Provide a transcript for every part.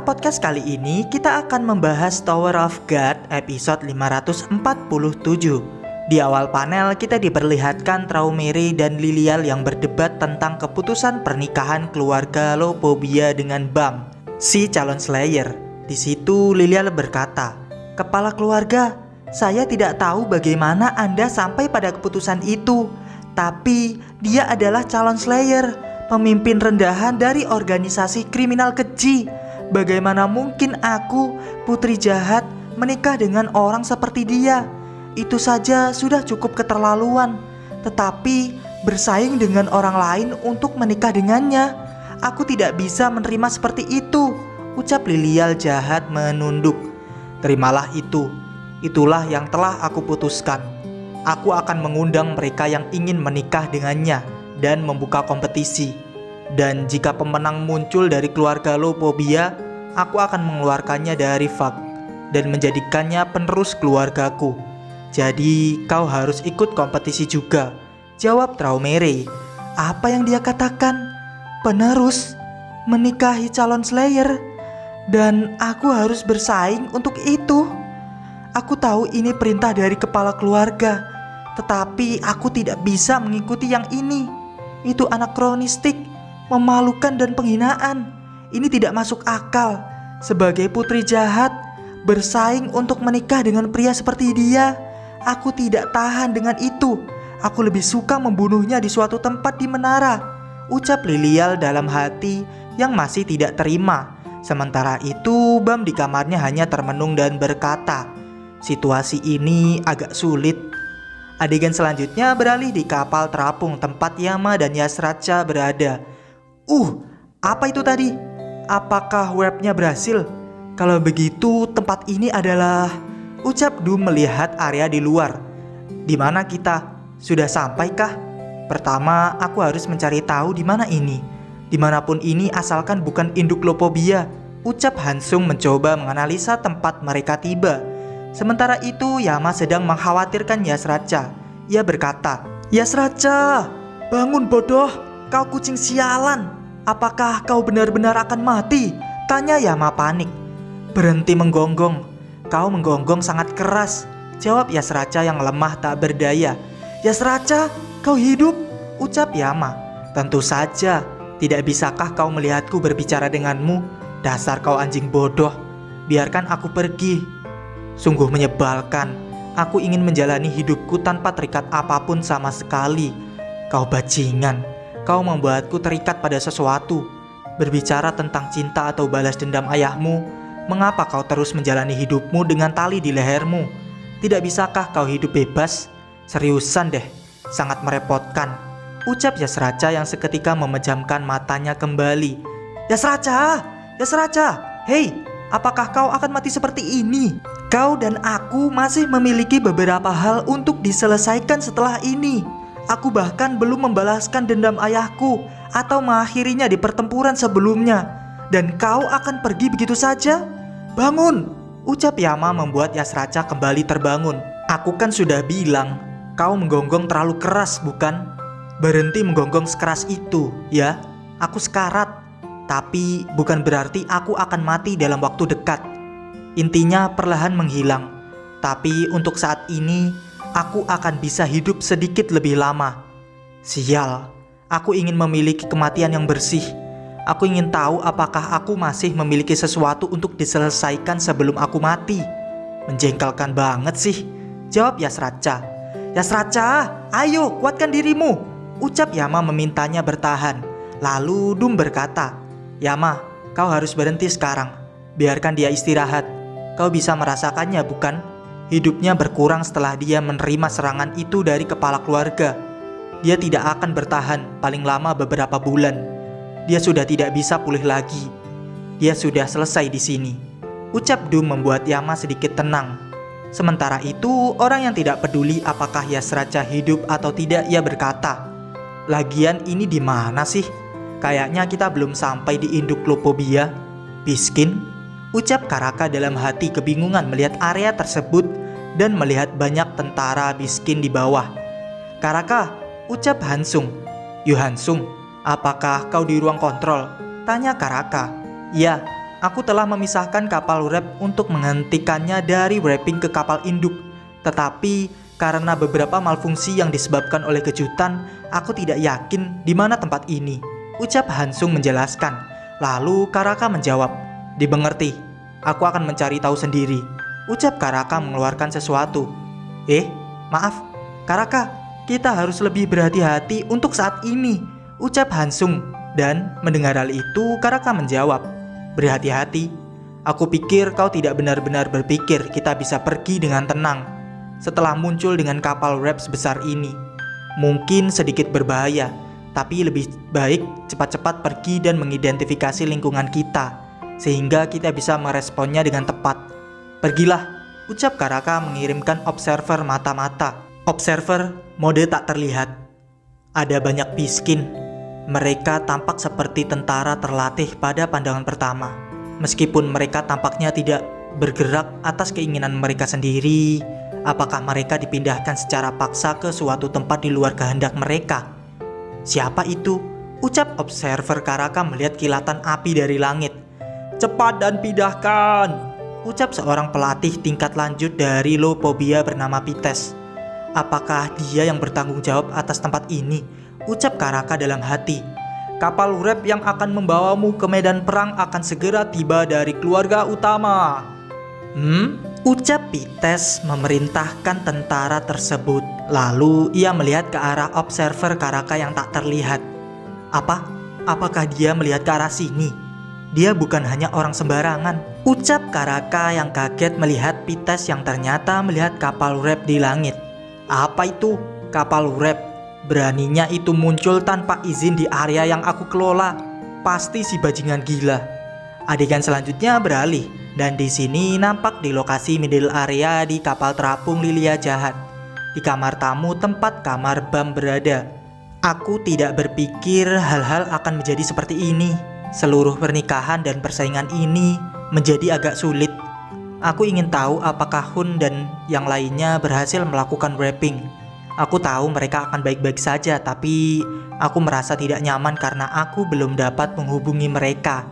podcast kali ini kita akan membahas Tower of God episode 547. Di awal panel kita diperlihatkan Traumerei dan Lilial yang berdebat tentang keputusan pernikahan keluarga Lopobia dengan Bam, si calon Slayer. Di situ Lilial berkata, "Kepala keluarga, saya tidak tahu bagaimana Anda sampai pada keputusan itu. Tapi dia adalah calon Slayer, pemimpin rendahan dari organisasi kriminal keji. Bagaimana mungkin aku, putri jahat, menikah dengan orang seperti dia? Itu saja sudah cukup keterlaluan. Tetapi bersaing dengan orang lain untuk menikah dengannya, aku tidak bisa menerima seperti itu," ucap Lilial jahat menunduk. "Terimalah itu. Itulah yang telah aku putuskan. Aku akan mengundang mereka yang ingin menikah dengannya dan membuka kompetisi. Dan jika pemenang muncul dari keluarga Lopobia, aku akan mengeluarkannya dari Vag dan menjadikannya penerus keluargaku. Jadi kau harus ikut kompetisi juga," jawab Traumerei. Apa yang dia katakan? Penerus? Menikahi calon Slayer? Dan aku harus bersaing untuk itu? Aku tahu ini perintah dari kepala keluarga, tetapi aku tidak bisa mengikuti yang ini. Itu anakronistik, memalukan dan penghinaan. Ini tidak masuk akal. Sebagai putri jahat, bersaing untuk menikah dengan pria seperti dia, aku tidak tahan dengan itu. Aku lebih suka membunuhnya di suatu tempat di menara, ucap Lilial dalam hati yang masih tidak terima. Sementara itu Bam di kamarnya hanya termenung dan berkata, "Situasi ini agak sulit." Adegan selanjutnya beralih di kapal terapung tempat Yama dan Yasracha berada. Apa itu tadi? Apakah webnya berhasil? Kalau begitu tempat ini adalah... ucap Doom melihat area di luar. Di mana kita? Sudah sampaikah? Pertama, aku harus mencari tahu di mana ini. Dimanapun ini asalkan bukan induk Lopobia, ucap Hansung mencoba menganalisa tempat mereka tiba. Sementara itu Yama sedang mengkhawatirkan Yasracha. Ia berkata, "Yasracha, bangun bodoh, kau kucing sialan. Apakah kau benar-benar akan mati?" tanya Yama panik. "Berhenti menggonggong. Kau menggonggong sangat keras," jawab Yasracha yang lemah tak berdaya. "Yasracha, kau hidup?" ucap Yama. "Tentu saja. Tidak bisakah kau melihatku berbicara denganmu? Dasar kau anjing bodoh. Biarkan aku pergi. Sungguh menyebalkan. Aku ingin menjalani hidupku tanpa terikat apapun sama sekali. Kau bajingan. Kau membuatku terikat pada sesuatu. Berbicara tentang cinta atau balas dendam ayahmu, mengapa kau terus menjalani hidupmu dengan tali di lehermu? Tidak bisakah kau hidup bebas? Seriusan deh, sangat merepotkan," ucap Yasracha yang seketika memejamkan matanya kembali. "Yasracha! Yasracha! Hei, apakah kau akan mati seperti ini? Kau dan aku masih memiliki beberapa hal untuk diselesaikan setelah ini. Aku bahkan belum membalaskan dendam ayahku atau mengakhirinya di pertempuran sebelumnya. Dan kau akan pergi begitu saja? Bangun!" ucap Yama membuat Yasracha kembali terbangun. "Aku kan sudah bilang, kau menggonggong terlalu keras bukan? Berhenti menggonggong sekeras itu ya. Aku sekarat. Tapi bukan berarti aku akan mati dalam waktu dekat. Intinya perlahan menghilang. Tapi untuk saat ini aku akan bisa hidup sedikit lebih lama. Sial, aku ingin memiliki kematian yang bersih. Aku ingin tahu apakah aku masih memiliki sesuatu untuk diselesaikan sebelum aku mati." "Menjengkelkan banget sih," jawab Yasracha. "Yasracha, ayo kuatkan dirimu," ucap Yama memintanya bertahan. Lalu Doom berkata, "Yama, kau harus berhenti sekarang. Biarkan dia istirahat. Kau bisa merasakannya bukan? Hidupnya berkurang setelah dia menerima serangan itu dari kepala keluarga. Dia tidak akan bertahan paling lama beberapa bulan. Dia sudah tidak bisa pulih lagi. Dia sudah selesai di sini," ucap Doom membuat Yama sedikit tenang. Sementara itu, orang yang tidak peduli apakah Yasracha hidup atau tidak, ia berkata, "Lagian ini di mana sih? Kayaknya kita belum sampai di induk Lopobia." "Biskin," ucap Karaka dalam hati kebingungan melihat area tersebut dan melihat banyak tentara Biskin di bawah. "Karaka," ucap Hansung. "Yu Hansung, apakah kau di ruang kontrol?" tanya Karaka. "Ya, Aku telah memisahkan kapal wrap untuk menghentikannya dari wrapping ke kapal induk. Tetapi karena beberapa malfungsi yang disebabkan oleh kejutan, aku tidak yakin di mana tempat ini, ucap Hansung menjelaskan. Lalu Karaka menjawab, dimengerti, aku akan mencari tahu sendiri, ucap Karaka mengeluarkan sesuatu. Maaf, Karaka, kita harus lebih berhati-hati untuk saat ini, ucap Hansung. Dan mendengar hal itu, Karaka menjawab, berhati-hati? Aku pikir kau tidak benar-benar berpikir kita bisa pergi dengan tenang setelah muncul dengan kapal wrap sebesar ini. Mungkin sedikit berbahaya, tapi lebih baik cepat-cepat pergi dan mengidentifikasi lingkungan kita, sehingga kita bisa meresponnya dengan tepat. Pergilah, ucap Karaka mengirimkan observer mata-mata. Observer mode tak terlihat. Ada banyak piskin. Mereka tampak seperti tentara terlatih pada pandangan pertama. Meskipun mereka tampaknya tidak bergerak atas keinginan mereka sendiri, apakah mereka dipindahkan secara paksa ke suatu tempat di luar kehendak mereka? Siapa itu? Ucap observer Karaka melihat kilatan api dari langit. Cepat dan pindahkan, ucap seorang pelatih tingkat lanjut dari Lopobia bernama Pites. Apakah dia yang bertanggung jawab atas tempat ini? Ucap Karaka dalam hati. Kapal wrap yang akan membawamu ke medan perang akan segera tiba dari keluarga utama. Ucap Pites memerintahkan tentara tersebut. Lalu ia melihat ke arah observer Karaka yang tak terlihat. Apakah dia melihat ke arah sini? Dia bukan hanya orang sembarangan, ucap Karaka yang kaget melihat Pites yang ternyata melihat kapal wrap di langit. Apa itu? Kapal wrap? Beraninya itu muncul tanpa izin di area yang aku kelola. Pasti si bajingan gila. Adegan selanjutnya beralih, dan di sini nampak di lokasi middle area di kapal terapung Lilia Jahat. Di kamar tamu tempat kamar Bam berada. Aku tidak berpikir hal-hal akan menjadi seperti ini. Seluruh pernikahan dan persaingan ini menjadi agak sulit. Aku ingin tahu apakah Hun dan yang lainnya berhasil melakukan wrapping. Aku tahu mereka akan baik-baik saja, tapi aku merasa tidak nyaman karena aku belum dapat menghubungi mereka.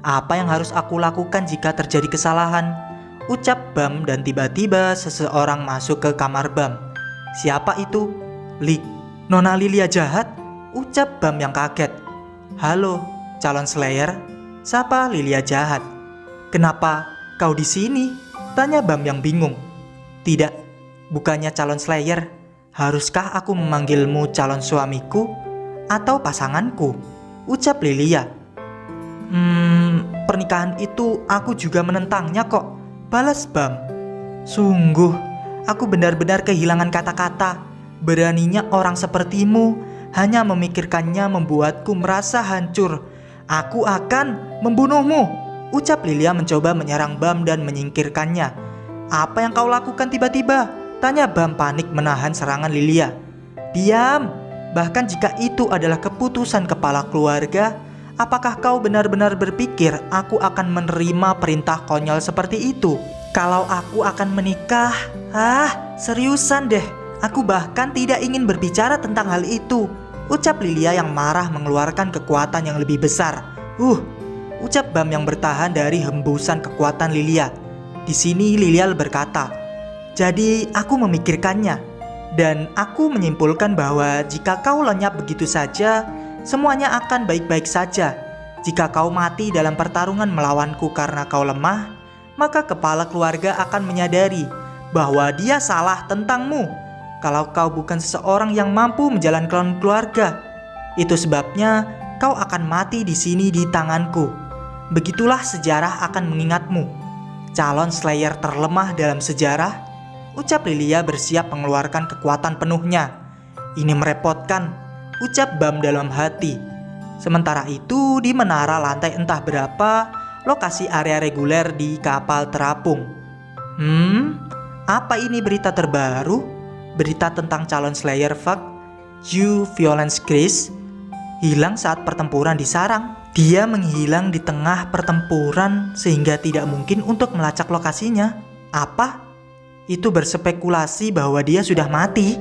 Apa yang harus aku lakukan jika terjadi kesalahan? Ucap Bam, dan tiba-tiba seseorang masuk ke kamar Bam. Siapa itu? Nona Lilia Jahat? Ucap Bam yang kaget. Halo, calon Slayer. Sapa Lilia Jahat. Kenapa kau di sini? Tanya Bam yang bingung. Tidak, bukannya calon Slayer. Haruskah aku memanggilmu calon suamiku atau pasanganku? Ucap Lilia. Pernikahan itu aku juga menentangnya kok, balas Bam. Sungguh, aku benar-benar kehilangan kata-kata. Beraninya orang sepertimu hanya memikirkannya membuatku merasa hancur. Aku akan membunuhmu, ucap Lilia mencoba menyerang Bam dan menyingkirkannya. Apa yang kau lakukan tiba-tiba? Tanya Bam panik menahan serangan Lilia. Diam, bahkan jika itu adalah keputusan kepala keluarga, apakah kau benar-benar berpikir aku akan menerima perintah konyol seperti itu? Kalau aku akan menikah, seriusan deh, aku bahkan tidak ingin berbicara tentang hal itu, ucap Lilia yang marah mengeluarkan kekuatan yang lebih besar. Ucap Bam yang bertahan dari hembusan kekuatan Lilia. Di sini Lilia berkata, jadi aku memikirkannya, dan aku menyimpulkan bahwa jika kau lenyap begitu saja, semuanya akan baik-baik saja. Jika kau mati dalam pertarungan melawanku karena kau lemah, maka kepala keluarga akan menyadari bahwa dia salah tentangmu. Kalau kau bukan seseorang yang mampu menjalankan keluarga, itu sebabnya kau akan mati di sini di tanganku. Begitulah sejarah akan mengingatmu. Calon Slayer terlemah dalam sejarah, ucap Lilia bersiap mengeluarkan kekuatan penuhnya. Ini merepotkan, ucap Bam dalam hati. Sementara itu di menara lantai entah berapa, lokasi area reguler di kapal terapung. Apa ini berita terbaru? Berita tentang calon Slayer Fak, Ju Violence Chris, hilang saat pertempuran di sarang. Dia menghilang di tengah pertempuran sehingga tidak mungkin untuk melacak lokasinya. Apa? Itu berspekulasi bahwa dia sudah mati,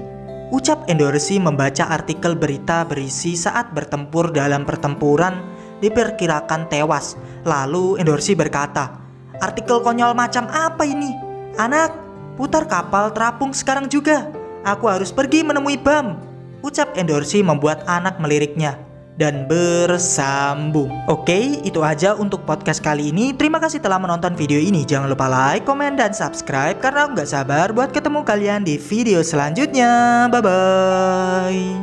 ucap Endorsi membaca artikel berita berisi saat bertempur dalam pertempuran diperkirakan tewas. Lalu Endorsi berkata, "Artikel konyol macam apa ini? Anak, putar kapal terapung sekarang juga. Aku harus pergi menemui Bam," ucap Endorsi membuat anak meliriknya. Dan bersambung. Oke, itu aja untuk podcast kali ini. Terima kasih telah menonton video ini. Jangan lupa like, komen, dan subscribe karena aku gak sabar buat ketemu kalian di video selanjutnya. Bye-bye.